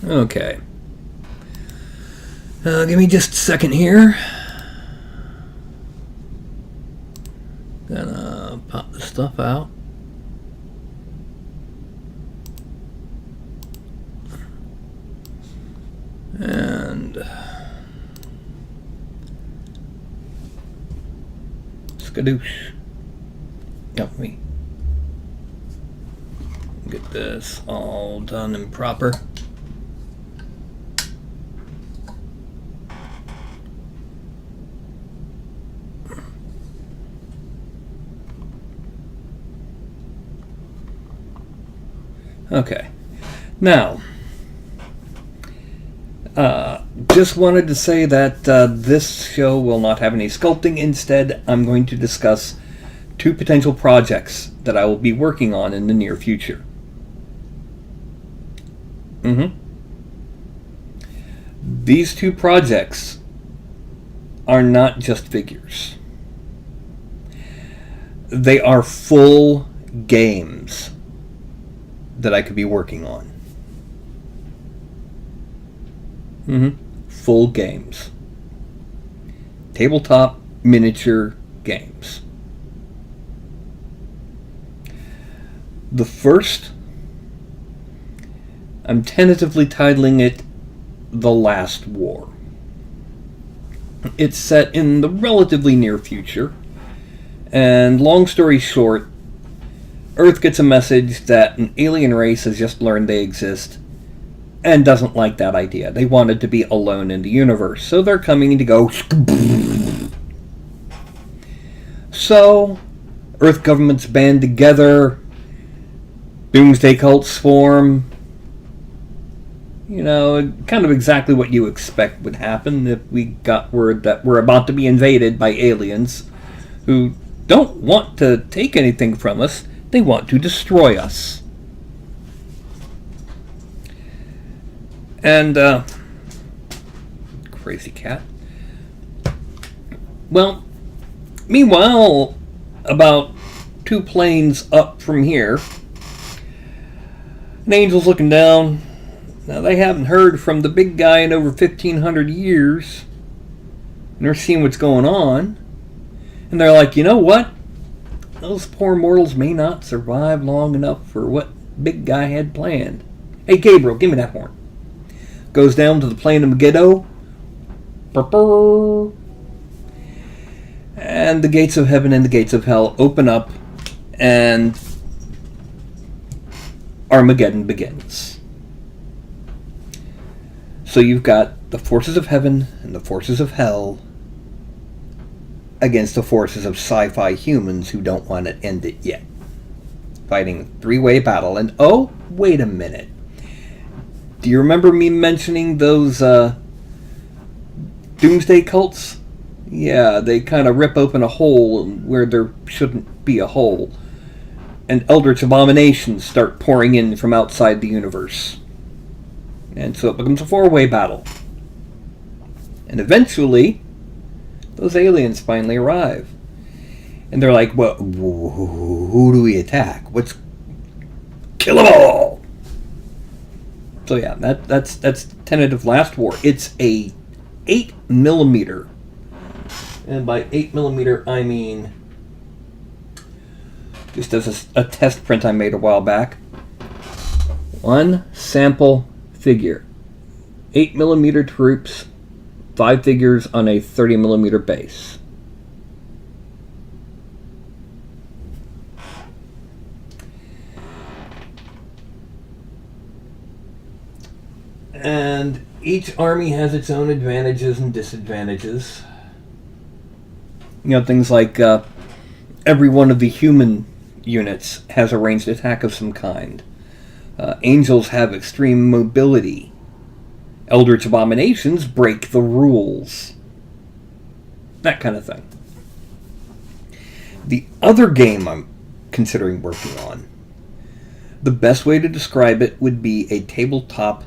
Okay. Give me just a second here. Gonna pop the stuff out. And skadoosh. Help me get this all done and proper. Okay. Now, just wanted to say that this show will not have any sculpting. Instead, I'm going to discuss two potential projects that I will be working on in the near future. These two projects are not just figures. They are full games that I could be working on. Full games. Tabletop miniature games. The first, I'm tentatively titling it The Last War. It's set in the relatively near future, and long story short, Earth gets a message that an alien race has just learned they exist and doesn't like that idea. They wanted to be alone in the universe, so they're coming to go. So, Earth governments band together, doomsday cults form. You know, kind of exactly what you expect would happen if we got word that we're about to be invaded by aliens who don't want to take anything from us. They want to destroy us. And, crazy cat. Well, meanwhile, about 2 planes up from here, an angel's looking down. Now, they haven't heard from the big guy in over 1,500 years. And they're seeing what's going on. And they're like, you know what? Those poor mortals may not survive long enough for what big guy had planned. Hey, Gabriel, give me that horn. Goes down to the plane of Megiddo. And the gates of heaven and the gates of hell open up, and Armageddon begins. So you've got the forces of heaven and the forces of hell against the forces of sci-fi humans who don't want to end it yet. Fighting a 3-way battle. And oh, wait a minute. Do you remember me mentioning those doomsday cults? Yeah, they kind of rip open a hole where there shouldn't be a hole. And eldritch abominations start pouring in from outside the universe. And so it becomes a 4-way battle. And eventually, those aliens finally arrive. And they're like, well, who do we attack? Kill them all! So yeah, that's tentative Last War. It's a 8mm. And by 8mm, I mean, just as a test print I made a while back, one sample figure. 8mm troops, 5 figures on a 30mm base. And each army has its own advantages and disadvantages. You know, things like every one of the human units has a ranged attack of some kind. Angels have extreme mobility. Eldritch abominations break the rules. That kind of thing. The other game I'm considering working on, the best way to describe it would be a tabletop.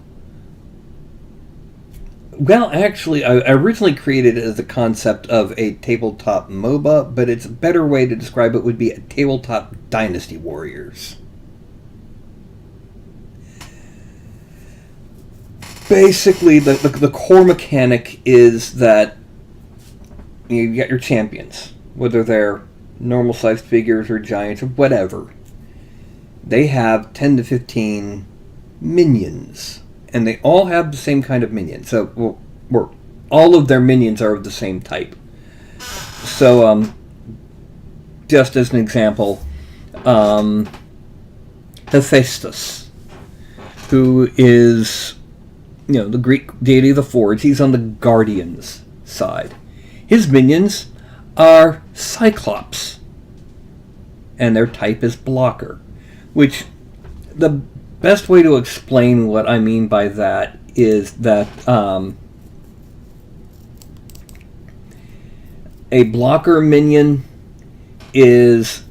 Well, actually, I originally created it as the concept of a tabletop MOBA, but its a better way to describe it would be a tabletop Dynasty Warriors. Basically, the core mechanic is that you get your champions, whether they're normal-sized figures or giants or whatever. They have 10 to 15 minions, and they all have the same kind of minions. So, all of their minions are of the same type. So, just as an example, Hephaestus, who is, the Greek deity of the Forge. He's on the Guardians side. His minions are Cyclops, and their type is Blocker, which the best way to explain what I mean by that is that a blocker minion is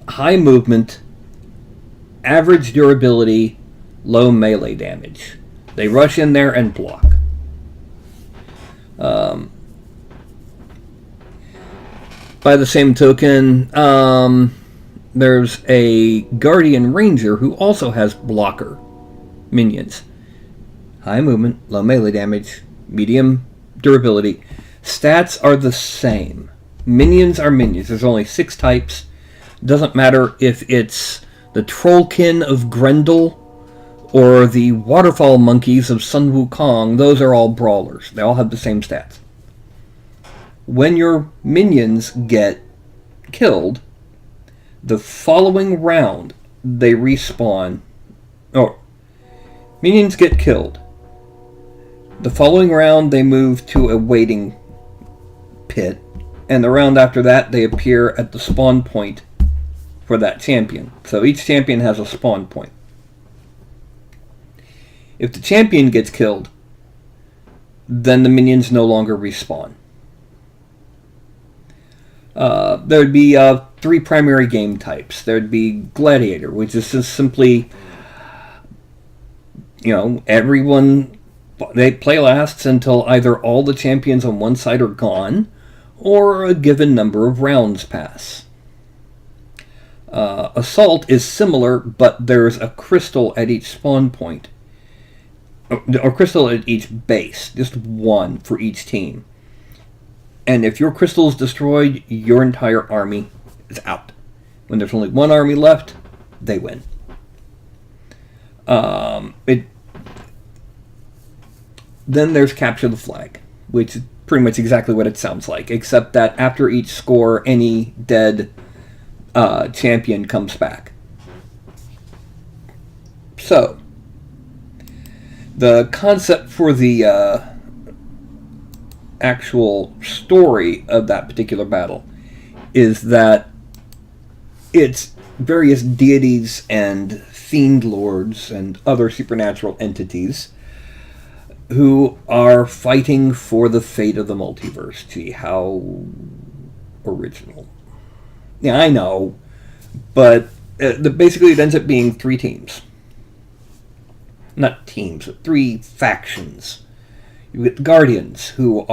high movement, average durability, low melee damage. They rush in there and block. By the same token, there's a Guardian Ranger who also has blocker minions. High movement, low melee damage, medium durability. Stats are the same. Minions are minions. There's only 6 types. Doesn't matter if it's the Trollkin of Grendel or the Waterfall Monkeys of Sun Wukong. Those are all brawlers. They all have the same stats. When your minions get killed, the following round they respawn. Minions get killed. The following round they move to a waiting pit, and the round after that they appear at the spawn point for that champion. So each champion has a spawn point. If the champion gets killed, then the minions no longer respawn. There would be 3 primary game types. There would be Gladiator, which is just simply, everyone, they play lasts until either all the champions on one side are gone, or a given number of rounds pass. Assault is similar, but there's a crystal at each spawn point. Or crystal at each base. Just one for each team. And if your crystal is destroyed, your entire army is out. When there's only one army left, they win. Then there's Capture the Flag, which is pretty much exactly what it sounds like, except that after each score, any dead champion comes back. So, the concept for the actual story of that particular battle is that it's various deities and fiend lords and other supernatural entities who are fighting for the fate of the multiverse. Gee, how original. Yeah, I know, but basically it ends up being 3 teams. Not teams, but 3 factions. You get the Guardians, who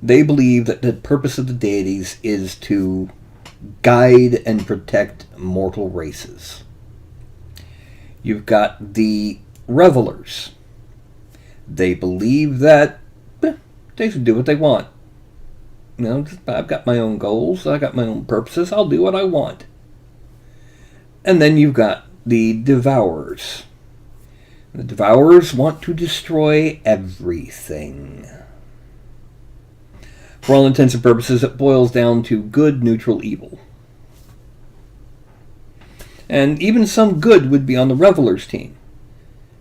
they believe that the purpose of the deities is to guide and protect mortal races. You've got the Revelers. They believe that they should do what they want. I've got my own goals, I've got my own purposes, I'll do what I want. And then you've got the Devourers. The Devourers want to destroy everything. For all intents and purposes, it boils down to good, neutral, evil. And even some good would be on the Revelers team.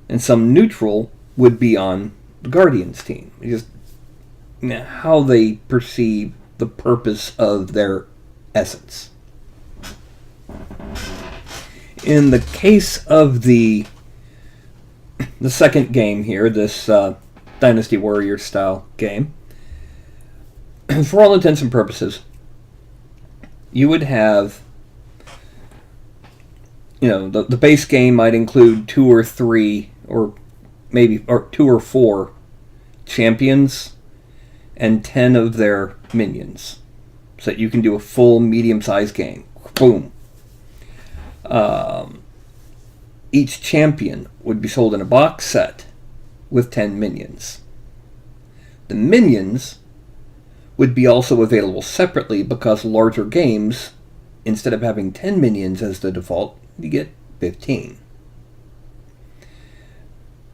And some neutral would be on the Guardians team. Just how they perceive the purpose of their essence. In the case of the second game here, this Dynasty Warriors style game, for all intents and purposes, you would have, the base game might include 2 or 3, or 2 or 4 champions and 10 of their minions, so that you can do a full medium-sized game. Boom. Each champion would be sold in a box set, with 10 minions. The minions would be also available separately because larger games, instead of having 10 minions as the default, you get 15.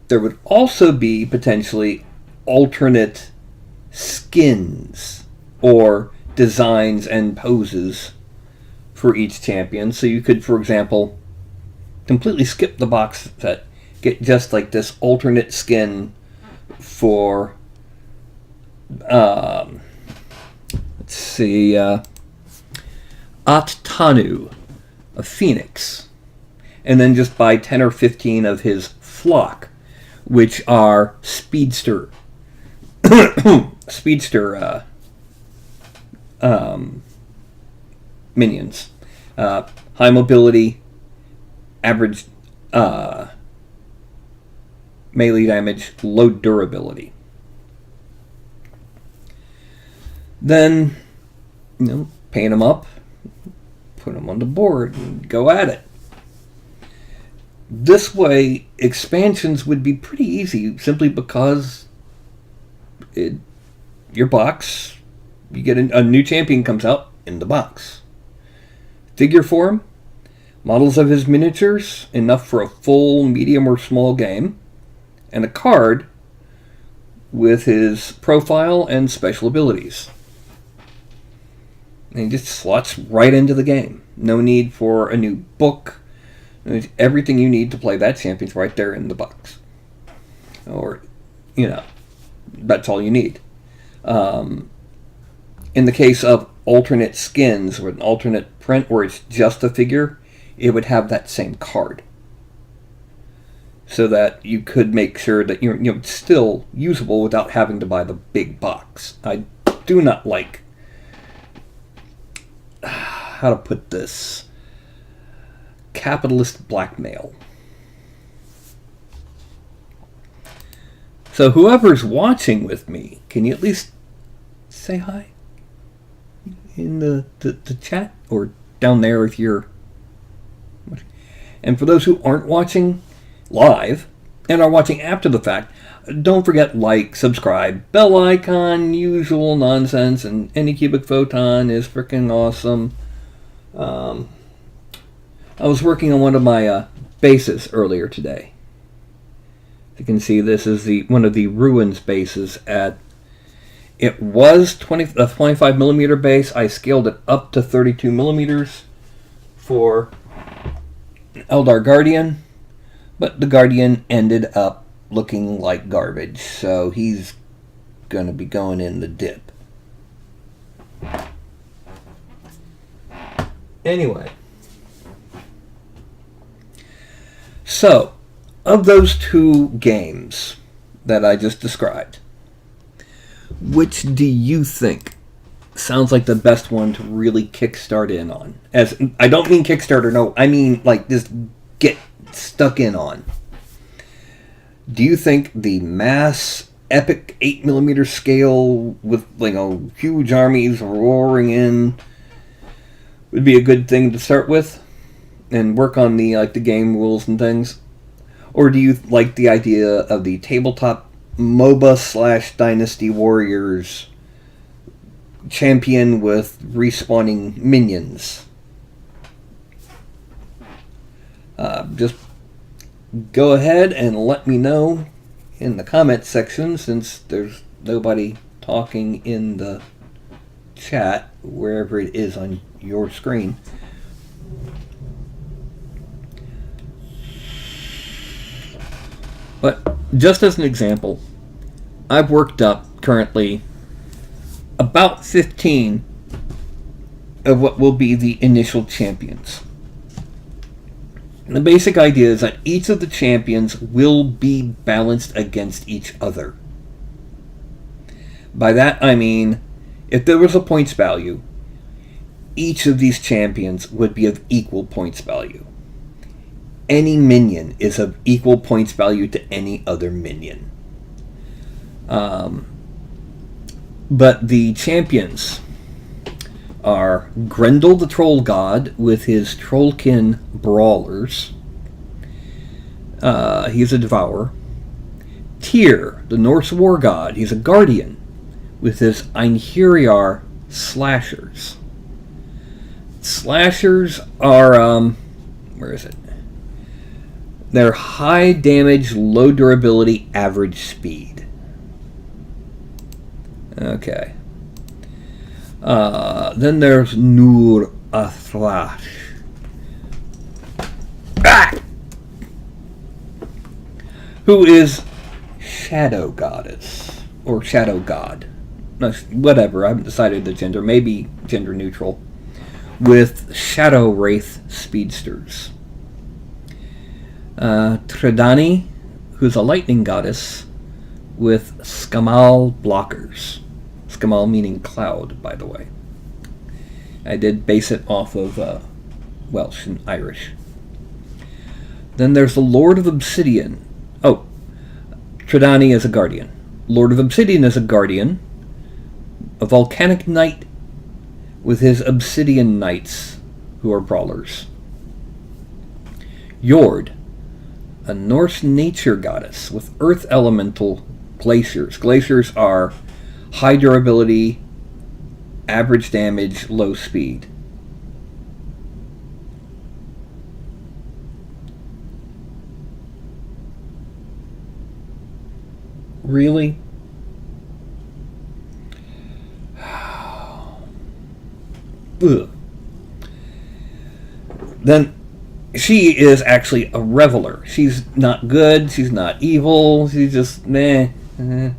There would also be potentially alternate skins or designs and poses for each champion. So you could, for example, completely skip the box set, get just like this alternate skin for, let's see, At-Tanu, a phoenix, and then just buy 10 or 15 of his flock, which are speedster minions. High mobility, average melee damage, low durability. Then, paint them up, put them on the board, and go at it. This way, expansions would be pretty easy, simply because your box, you get a new champion comes out in the box. Figure form, models of his miniatures, enough for a full, medium, or small game, and a card with his profile and special abilities. And he just slots right into the game. No need for a new book. Everything you need to play that champion's right there in the box. Or, that's all you need. In the case of alternate skins or an alternate print where it's just a figure, it would have that same card. So that you could make sure that you're still usable without having to buy the big box. I do not like, how to put this, capitalist blackmail. So whoever's watching with me, can you at least say hi in the chat, or down there if you're... And for those who aren't watching live and are watching after the fact, don't forget like, subscribe, bell icon, usual nonsense, and Anycubic Photon is freaking awesome. I was working on one of my bases earlier today. You can see this is one of the Ruins bases at... It was a 25 millimeter base. I scaled it up to 32 millimeters for Eldar Guardian, but the Guardian ended up looking like garbage, so he's going to be going in the dip. Anyway, so of those two games that I just described, which do you think sounds like the best one to really kickstart in on? As I don't mean Kickstarter, no, I mean like just get stuck in on. Do you think the mass epic 8mm scale with huge armies roaring in would be a good thing to start with and work on the game rules and things? Or do you like the idea of the tabletop MOBA / Dynasty Warriors champion with respawning minions? Just go ahead and let me know in the comments section, since there's nobody talking in the chat, wherever it is on your screen. But just as an example, I've worked up currently about 15 of what will be the initial champions. And the basic idea is that each of the champions will be balanced against each other. By that I mean, if there was a points value, each of these champions would be of equal points value. Any minion is of equal points value to any other minion. But the champions are Grendel the Troll God with his Trollkin Brawlers. He's a Devourer. Tyr, the Norse war god, he's a guardian with his Einherjar slashers. Slashers are, where is it? They're high damage, low durability, average speed. Okay. Then there's Nur Athrash. Who is Shadow Goddess. Or Shadow God. No, whatever, I haven't decided the gender. Maybe gender neutral. With Shadow Wraith Speedsters. Tridani, who's a lightning goddess, with Skamal blockers. Skamal meaning cloud, by the way. I did base it off of Welsh and Irish. Then there's the Lord of Obsidian. Oh, Tridani is a guardian. Lord of Obsidian is a guardian. A volcanic knight with his obsidian knights, who are brawlers. Jord, a Norse nature goddess with earth elemental glaciers. Glaciers are high durability, average damage, low speed. Really? Ugh. Then she is actually a reveler. She's not good, she's not evil, she's just meh. I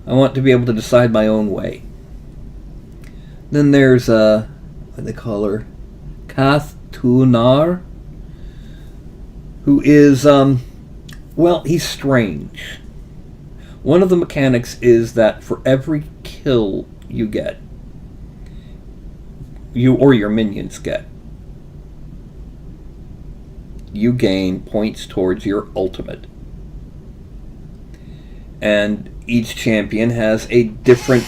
want to be able to decide my own way. Then there's what do they call her? Kath Tunar, who is well, he's strange. One of the mechanics is that for every kill you get, you or your minions get, you gain points towards your ultimate. And each champion has a different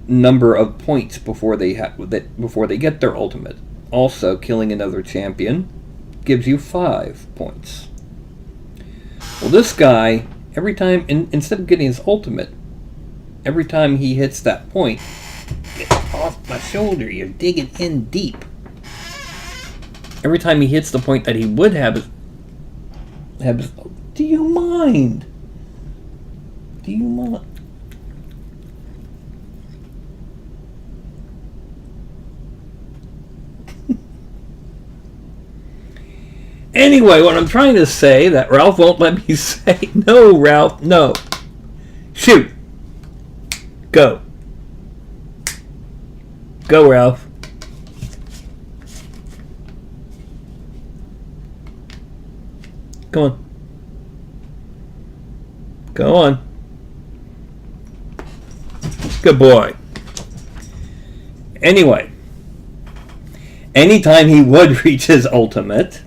number of points before they get their ultimate. Also, killing another champion gives you 5 points. Well, this guy, every time, instead of getting his ultimate, every time he hits that point, get off my shoulder, you're digging in deep. Every time he hits the point that he would have his, do you mind? Do you mind? Anyway, what I'm trying to say, that Ralph won't let me say. No, Ralph, no. Shoot. Go. Go, Ralph. Go on. Go on. Good boy. Anyway, anytime he would reach his ultimate,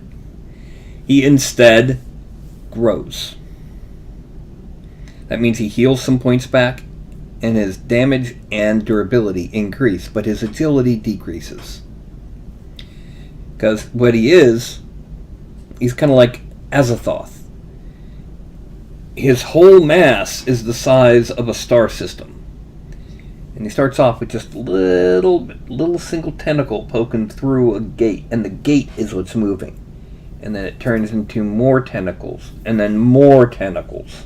he instead grows. That means he heals some points back, and his damage and durability increase, but his agility decreases. Because what he is, he's kind of like Azathoth. His whole mass is the size of a star system. And he starts off with just little single tentacle poking through a gate, and the gate is what's moving. And then it turns into more tentacles, and then more tentacles.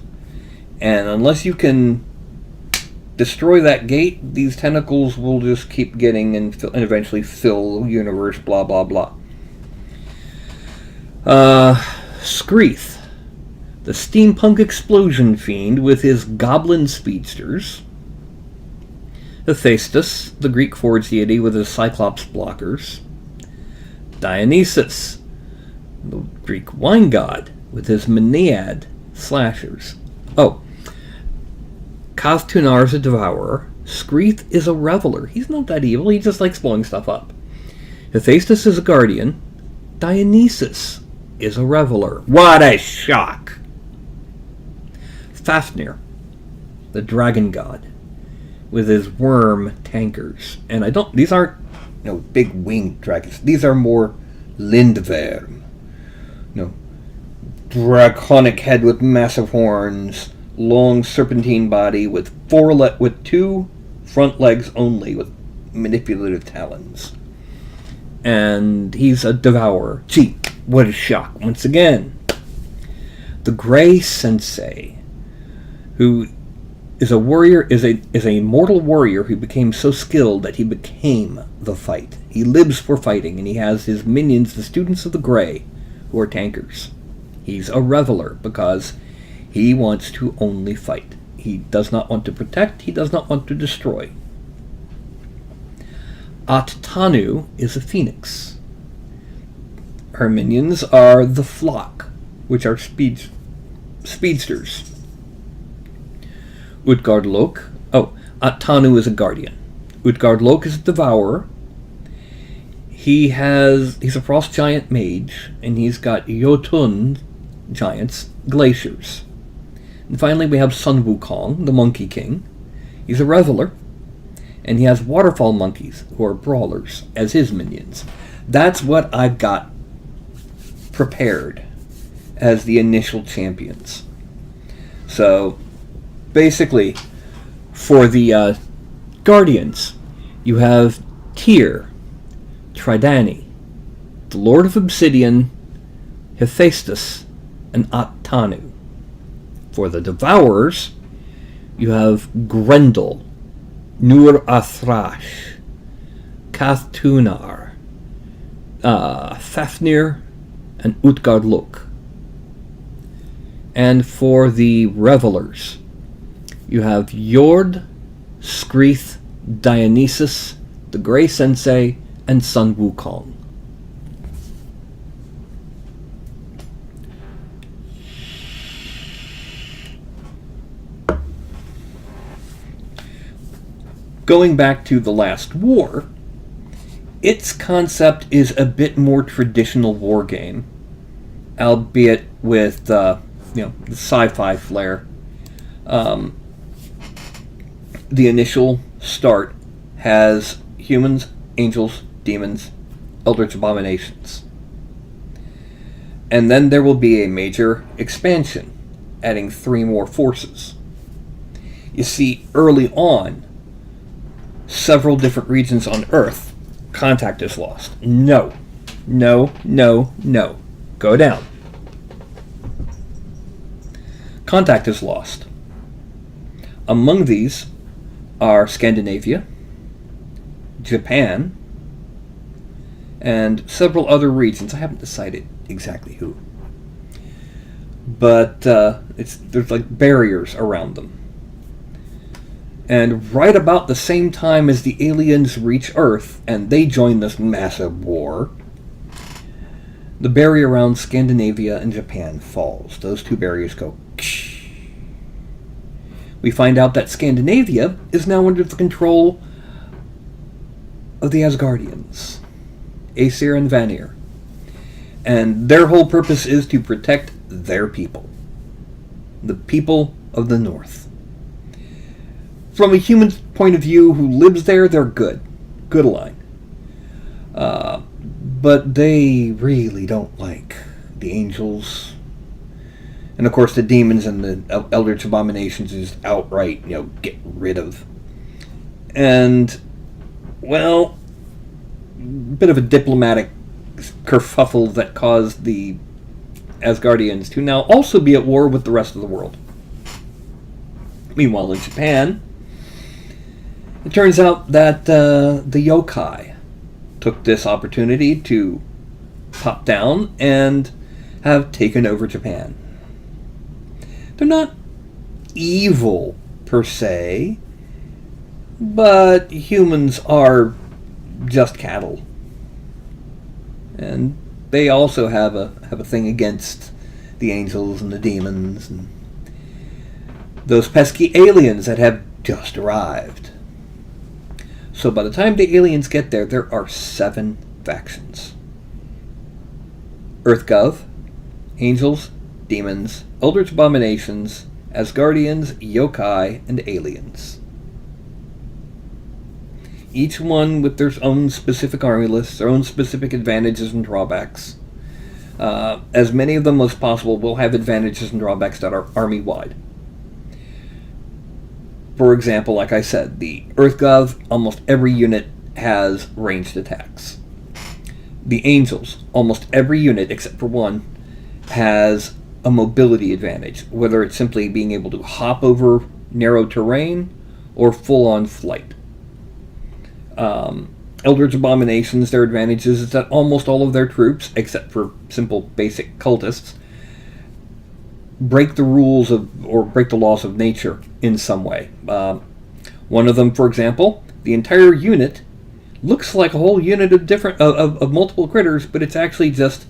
And unless you can destroy that gate, these tentacles will just keep getting and eventually fill the universe, blah, blah, blah. Skreath, the steampunk explosion fiend with his goblin speedsters. Hephaestus, the Greek forge deity with his cyclops blockers. Dionysus, the Greek wine god with his Maenad slashers. Oh, Kathtunar is a devourer. Skreath is a reveler. He's not that evil, he just likes blowing stuff up. Hephaestus is a guardian. Dionysus is a reveler. What a shock! Fafnir, the dragon god, with his worm tankers. And these aren't, big winged dragons. These are more Lindverm. draconic head with massive horns, long serpentine body with with 2 front legs only with manipulative talons. And he's a devourer. Gee, what a shock once again. The Gray Sensei, who is a warrior, is a mortal warrior who became so skilled that he became the fight. He lives for fighting, and he has his minions, the students of the Gray, who are tankers. He's a reveler because he wants to only fight. He does not want to protect, he does not want to destroy. At-Tanu is a phoenix. Her minions are the Flock, which are speedsters. Utgard-Loke. At-Tanu is a guardian. Utgard-Loke is a devourer. He's a frost giant mage, and he's got Jotun giants, glaciers. And finally we have Sun Wukong, the Monkey King. He's a reveler, and he has waterfall monkeys, who are brawlers, as his minions. That's what I've got prepared as the initial champions. So, basically, for the Guardians, you have Tyr, Tridani, the Lord of Obsidian, Hephaestus, and At-Tanu. For the Devourers, you have Grendel, Nur-Athrash, Kath-Tunar, Fafnir, and Utgard-Loke. And for the Revelers, you have Jord, Skreath, Dionysus, the Grey Sensei, and Sun Wukong. Going back to The Last War, its concept is a bit more traditional war game, albeit with the sci-fi flair. The initial start has humans, angels, demons, eldritch abominations. And then there will be a major expansion, adding 3 more forces. You see, early on, several different regions on Earth, contact is lost. No. Go down. Contact is lost. Among these are Scandinavia, Japan, and several other regions. I haven't decided exactly who. But there's like barriers around them. And right about the same time as the aliens reach Earth and they join this massive war, the barrier around Scandinavia and Japan falls. Those 2 barriers go. We find out that Scandinavia is now under the control of the Asgardians, Aesir and Vanir. And their whole purpose is to protect their people, the people of the North. From a human point of view who lives there, they're good. Good line. But they really don't like the angels. And of course the demons and the eldritch abominations is outright, get rid of. And, well, a bit of a diplomatic kerfuffle that caused the Asgardians to now also be at war with the rest of the world. Meanwhile, in Japan, it turns out that the yokai took this opportunity to pop down and have taken over Japan. They're not evil, per se, but humans are just cattle. And they also have a thing against the angels and the demons and those pesky aliens that have just arrived. So by the time the aliens get there, there are 7 factions. EarthGov, Angels, Demons, Eldritch Abominations, Asgardians, Yokai, and Aliens. Each one with their own specific army lists, their own specific advantages and drawbacks. As many of them as possible will have advantages and drawbacks that are army-wide. For example, like I said, the EarthGov, almost every unit has ranged attacks. The Angels, almost every unit except for one, has a mobility advantage, whether it's simply being able to hop over narrow terrain or full-on flight. Eldritch Abominations, their advantage is that almost all of their troops, except for simple basic cultists, break the rules of, or break the laws of nature in some way. One of them, for example, the entire unit looks like a whole unit of different of multiple critters, but it's actually just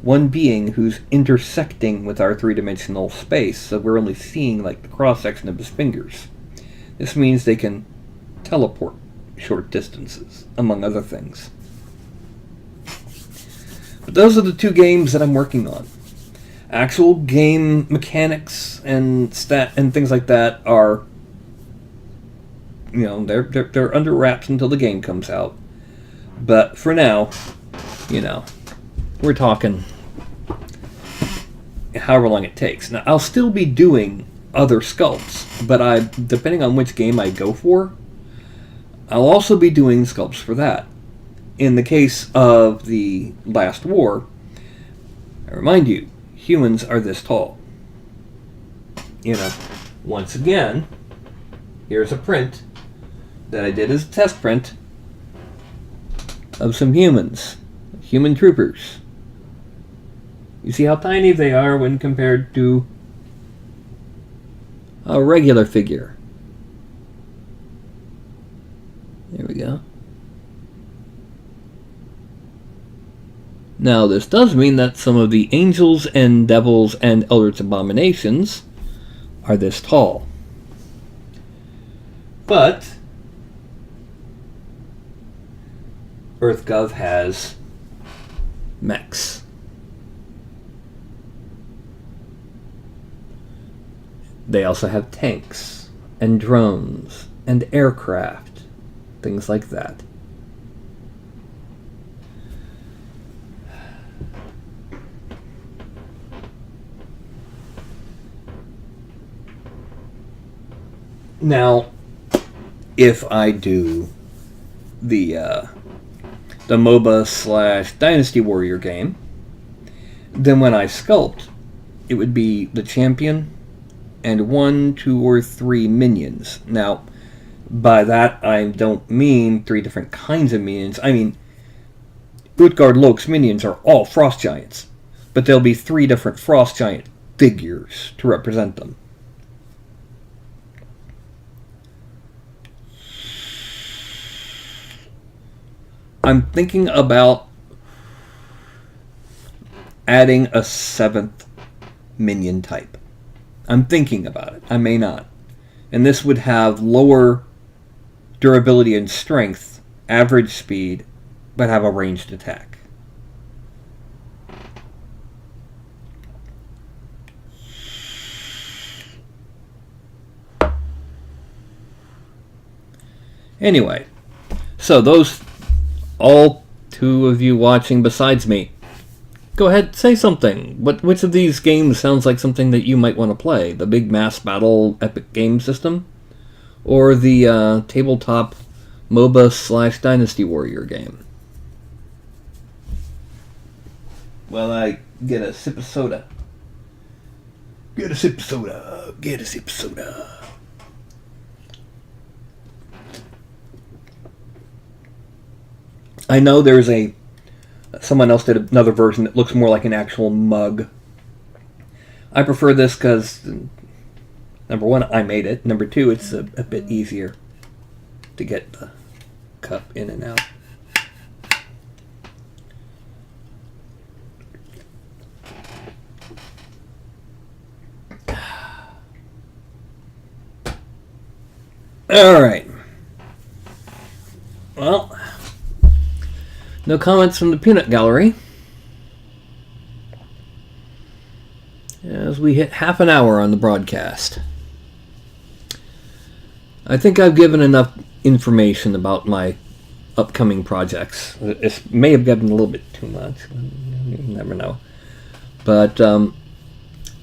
one being who's intersecting with our three-dimensional space, so we're only seeing like the cross-section of his fingers. This means they can teleport short distances, among other things. But those are the two games that I'm working on. Actual game mechanics and stat and things like that are, they're under wraps until the game comes out. But for now, we're talking however long it takes. Now, I'll still be doing other sculpts, but depending on which game I go for, I'll also be doing sculpts for that. In the case of the last war, I remind you, humans are this tall. Once again, here's a print that I did as a test print of some humans, human troopers. You see how tiny they are when compared to a regular figure. There we go. Now, this does mean that some of the angels and devils and eldritch abominations are this tall. But EarthGov has mechs. They also have tanks and drones and aircraft, things like that. Now, if I do the MOBA / Dynasty Warrior game, then when I sculpt, it would be the champion and 1, 2, or 3 minions. Now, by that I don't mean 3 different kinds of minions. I mean, Utgard Loke's minions are all frost giants, but there'll be 3 different frost giant figures to represent them. I'm thinking about adding a 7th minion type. I'm thinking about it. I may not. And this would have lower durability and strength, average speed, but have a ranged attack. Anyway, so those, all 2 of you watching besides me, go ahead, say something. Which of these games sounds like something that you might want to play? The big mass battle epic game system? Or the tabletop MOBA / Dynasty Warrior game? Well, I get a sip of soda. Get a sip of soda. Get a sip of soda. I know there's someone else did another version that looks more like an actual mug. I prefer this because, number 1, I made it. Number 2, it's a bit easier to get the cup in and out. All right. Well, no comments from the peanut gallery. As we hit half an hour on the broadcast. I think I've given enough information about my upcoming projects. It may have gotten a little bit too much. You never know. But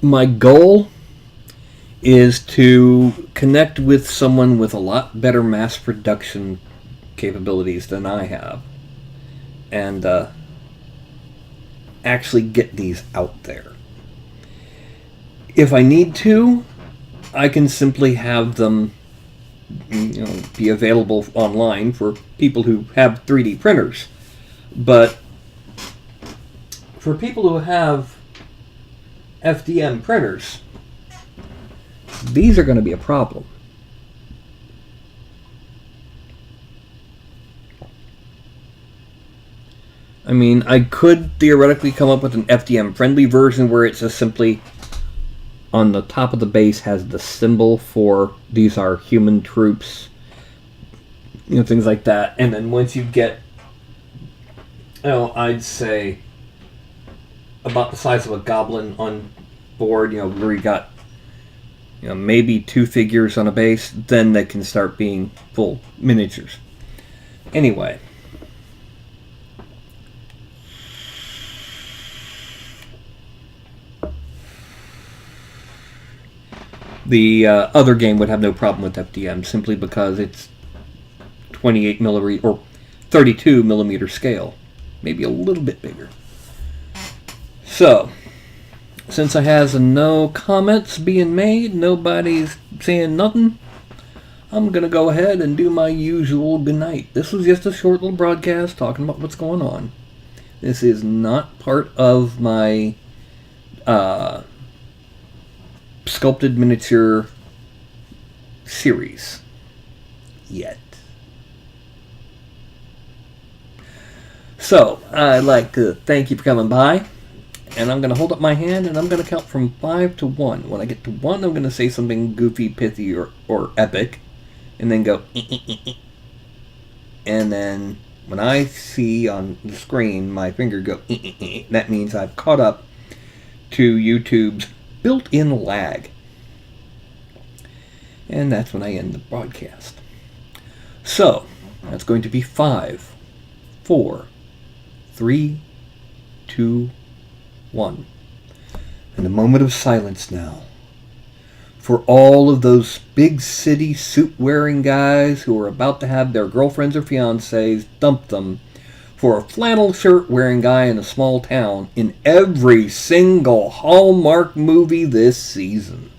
my goal is to connect with someone with a lot better mass production capabilities than I have, and actually get these out there. If I need to, I can simply have them, be available online for people who have 3D printers. But for people who have FDM printers, these are going to be a problem. I mean, I could theoretically come up with an FDM-friendly version where it's just simply on the top of the base has the symbol for these are human troops, things like that. And then once you get, I'd say about the size of a goblin on board, where you got, maybe 2 figures on a base, then they can start being full miniatures. Anyway. The other game would have no problem with FDM simply because it's 28 millimeter or 32 millimeter scale, maybe a little bit bigger. So, since I has no comments being made, nobody's saying nothing, I'm going to go ahead and do my usual goodnight. This was just a short little broadcast talking about what's going on. This is not part of my sculpted miniature series yet. So, I'd like to thank you for coming by. And I'm going to hold up my hand and I'm going to count from 5 to 1. When I get to 1, I'm going to say something goofy, pithy, or epic. And then go, and then when I see on the screen my finger go, that means I've caught up to YouTube's built-in lag. And that's when I end the broadcast. So, that's going to be 5, 4, 3, 2, 1. And a moment of silence now for all of those big city suit-wearing guys who are about to have their girlfriends or fiancés dump them for a flannel shirt-wearing guy in a small town in every single Hallmark movie this season.